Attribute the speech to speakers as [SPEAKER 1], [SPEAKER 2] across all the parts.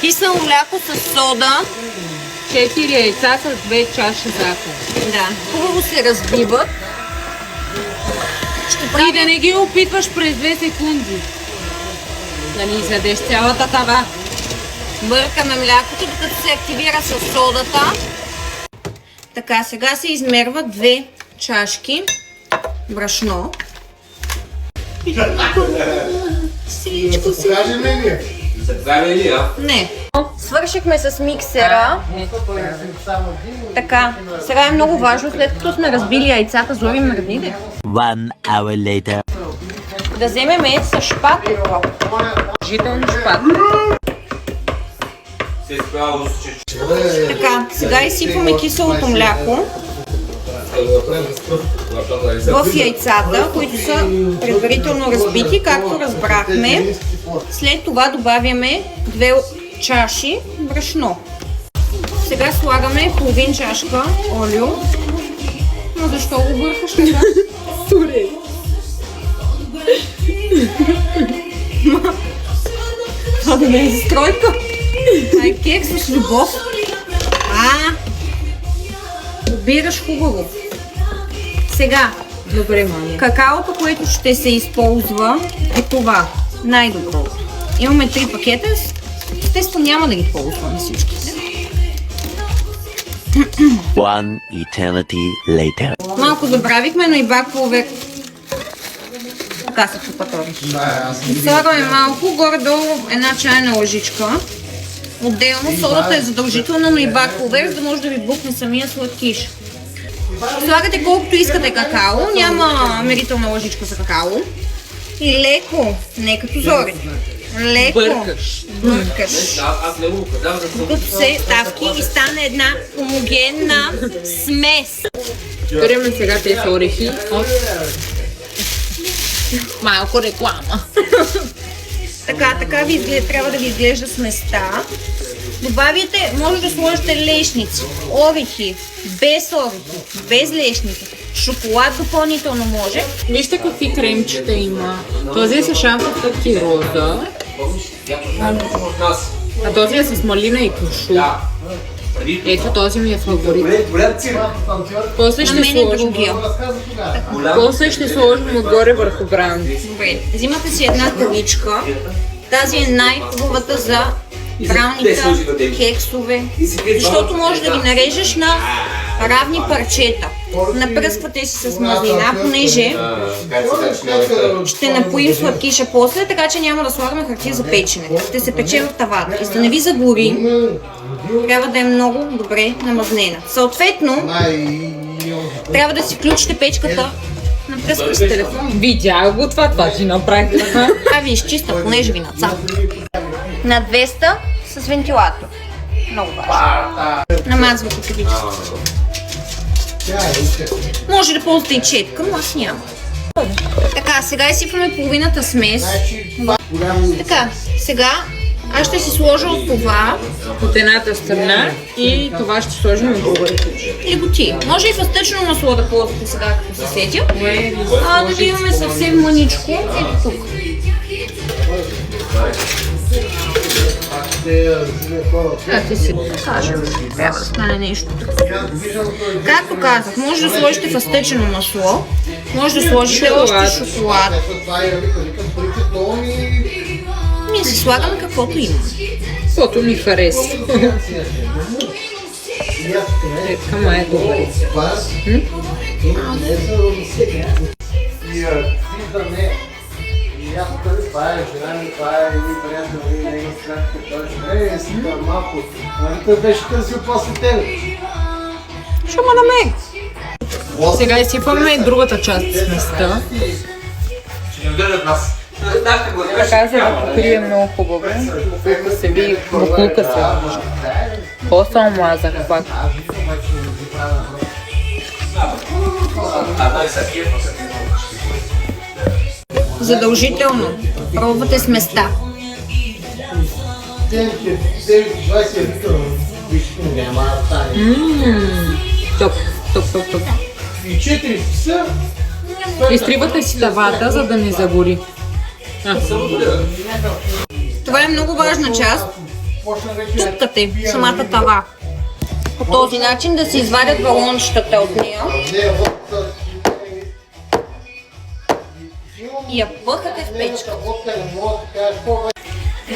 [SPEAKER 1] Кисело мляко с сода.
[SPEAKER 2] 4 яйца с 2 чаши захар.
[SPEAKER 1] Да, хубаво се разбиват.
[SPEAKER 2] И да не ги опитваш през 2 секунди. Да не изядеш цялата тава.
[SPEAKER 1] Бъркаме млякото, докато се активира с содата. Така, сега се измерва 2 чашки брашно. Силичко си. Не. Свършихме с миксера. Така, сега е много важно, след като сме разбили яйцата, Зори мърдите.
[SPEAKER 3] 1 hour later.
[SPEAKER 1] Да вземем с шпателка.
[SPEAKER 2] Жително шпат.
[SPEAKER 1] Така, сега изсипваме киселото мляко в яйцата, които са предварително разбити, както разбрахме. След това добавяме 2 чаши брашно. Сега слагаме половин чашка олио. Но защо го бъркаш така?
[SPEAKER 2] Суре.
[SPEAKER 1] Това да не е застройка. Това е кекс с любов. Обираш хубаво. Сега,
[SPEAKER 2] Добре, мами.
[SPEAKER 1] какаото, което ще се използва, е това. Най-доброто. Имаме 3 пакета. Естествено няма да ги ползваме всичките.
[SPEAKER 3] One eternity later.
[SPEAKER 1] Малко забравихме, но и бакове. Така се чупатори. Слагаме малко, горе-долу 1 чайна лъжичка. Отделно содата е задължителна, но и бакове, за да може да ви бухне самия сладкиш. Слагате колкото искате какао, няма мерителна лъжичка за какао. И леко, не като Зори, леко бъркаш. Докато се ставки и стане една хомогенна смес.
[SPEAKER 2] Берем сега тези орехи от малко реклама.
[SPEAKER 1] Така трябва да ви изглежда сместа. Добавите, може да сложите лешници, орехи, без орехи, без лешници. Шоколад допълнително може.
[SPEAKER 2] Вижте какви кремчета има. Този е с шампурка и роза. А този е с малина и крушу. Ето този ми е фаворит. После
[SPEAKER 1] На мен е другия.
[SPEAKER 2] ще сложим отгоре върху бранди.
[SPEAKER 1] Добре, взимате си една таличка. Тази е най-хубавата за браунита, кексове, защото може да ги нарежеш на равни парчета. Напръсквате си с мазнина, понеже ще напоим сладкиша после, така че няма да слагаме хартия за печене. Ще се пече в тавата. И за да не ви загори, трябва да е много добре намазнена. Съответно, трябва да си включите печката. Напръскаш с телефон.
[SPEAKER 2] Видях го това ти направих.
[SPEAKER 1] Това ви изчиста, понеже ви нацапа. На 200 с вентилатор. Много важно. Намазвате количеството. Може да ползвате и четка, но аз нямам. Така, сега изсипваме половината смес. Така, сега аз ще си сложа от това
[SPEAKER 2] От едната страна и това ще сложим от другата.
[SPEAKER 1] леготи. Може и фъстъчно масло да ползвате сега, като се сетя. Да ви имаме съвсем мъничко. Ето тук.
[SPEAKER 2] Ти си
[SPEAKER 1] Кажем, трябва да стане нещо. Както казах, може да сложите фъстъчено масло, може да сложите още шоколад. Ние си слагаме каквото има.
[SPEAKER 2] каквото ми харесва. Така май е добре.
[SPEAKER 4] И аз казах, това е жена ми, това е един приятел, и него скратите, той ще си малко. Той беше търсил после тебе.
[SPEAKER 1] Ще ма на мен.
[SPEAKER 2] Сега изсипваме другата част с сместа.
[SPEAKER 5] Ще ни удържат нас.
[SPEAKER 2] Така за да покрие много хубаво. Буклука се ви, буклука се. После омазах пак.
[SPEAKER 1] Задължително. Пробвате сместа.
[SPEAKER 2] Топ, топ, топ, топ.
[SPEAKER 4] И 4 часа.
[SPEAKER 2] Изтривате си тавата, за да не загори.
[SPEAKER 1] Това е много важна част. Туткате самата тава. По този начин да се извадят балончетата от нея. И я пъхате в печка.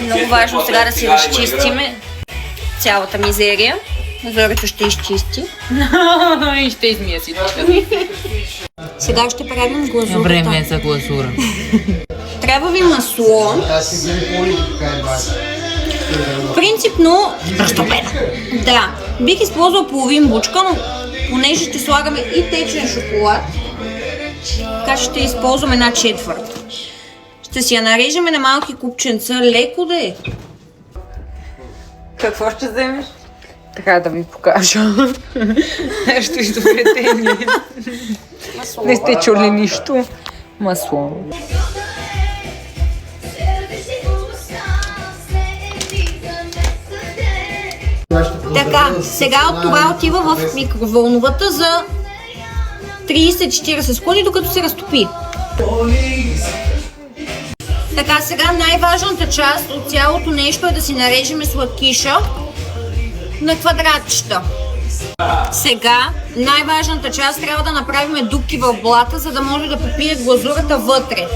[SPEAKER 1] Много важно сега да си разчистиме цялата мизерия. Зорето ще изчисти.
[SPEAKER 2] И ще измия си.
[SPEAKER 1] Сега ще правим глазурата.
[SPEAKER 2] Време е за глазура.
[SPEAKER 1] Трябва ви масло. Принципно, да, бих използвал половин бучка, но понеже ще слагаме и течен шоколад, така ще използвам 1/4. Ще си я нарежеме на малки купченца, леко да е.
[SPEAKER 2] Какво ще вземеш? Така да ви покажа. Нещо изобретение. Не сте чули нищо. Масло.
[SPEAKER 1] Така, сега от това отива в микровълновата за 30-40 секунди, докато се разтопи. Така, сега най-важната част от цялото нещо е да си нарежеме сладкиша на квадратчета. Сега най-важната част трябва да направим дупки в блата, за да може да попие глазурата вътре.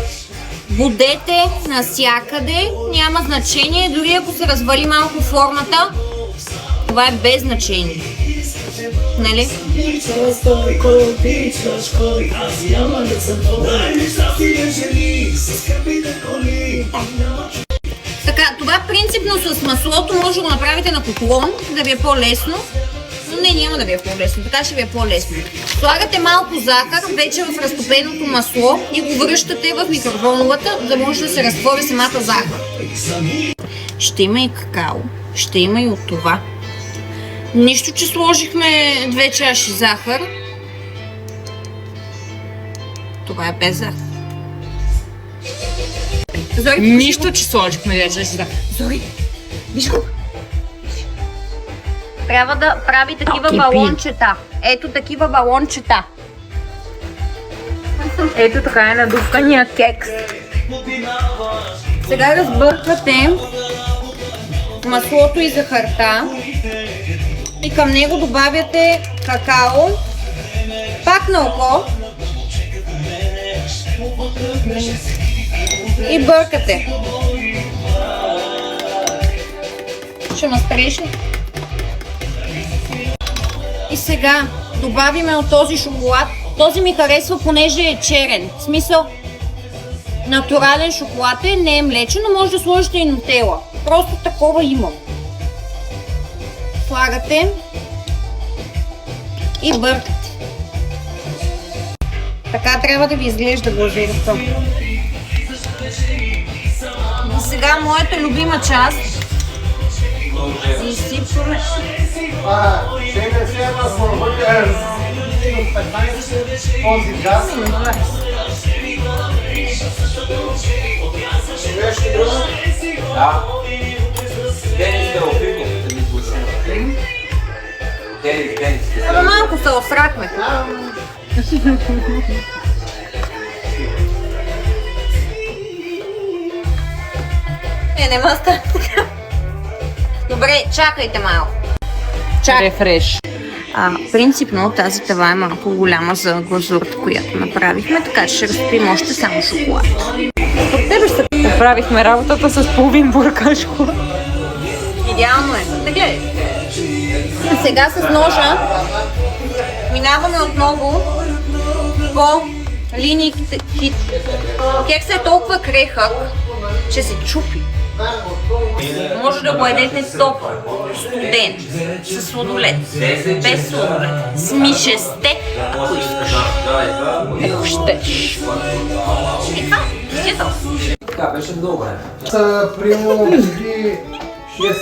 [SPEAKER 1] Будете насякъде, няма значение, дори ако се развали малко формата, това е без значение. Нали? Така, това принципно с маслото може да го направите на котлон, да ви е по-лесно. Но не, няма да ви е по-лесно, така ще ви е по-лесно. Слагате малко захар вече в разтопеното масло и го връщате в микровълновата, за да може да се разтвори самата захар. Ще има и какао, ще има и от това. Нищо, че сложихме 2 чаши захар. Това е без захар. Зори,
[SPEAKER 2] Нищо, че сложихме 2 чаши захар.
[SPEAKER 1] Зори, виж го. Трябва да прави такива балончета. Ето такива балончета.
[SPEAKER 2] Ето така е надупкания кекс.
[SPEAKER 1] Сега разбърквате маслото и захарта и към него добавяте какао, пак на око и бъркате. Ще ме спреш ли? И сега добавиме от този шоколад. Този ми харесва, понеже е черен. В смисъл, натурален шоколад е, не е млечен, но може да сложите и нутела. Просто такова имам. Слагате и бъркате. Така трябва да ви изглежда глазурата. И сега моята любима част. Изсипваме.
[SPEAKER 4] Този газ. Нещо друго?
[SPEAKER 5] Да. Денис е опитал да ми звучи. Денис.
[SPEAKER 1] Ама малко се осрахме. Не ма стане така. Добре, чакайте малко.
[SPEAKER 2] Рефреш.
[SPEAKER 1] Принципно тази тава е малко голяма за глазурата, която направихме, така че ще разтопим още само шоколад.
[SPEAKER 2] Правихме работата с половин буркан шоколад.
[SPEAKER 1] Идеално е. Така е. Сега с ножа минаваме отново по линиите. Кексът е толкова крехък, че се чупи. Може да го едете топъл, студен, с сладолет, без сладолет, с мишесте, ако искаш.
[SPEAKER 2] Ако щеш.
[SPEAKER 1] И това, действително.
[SPEAKER 5] Така, беше много време.
[SPEAKER 4] Примерно 6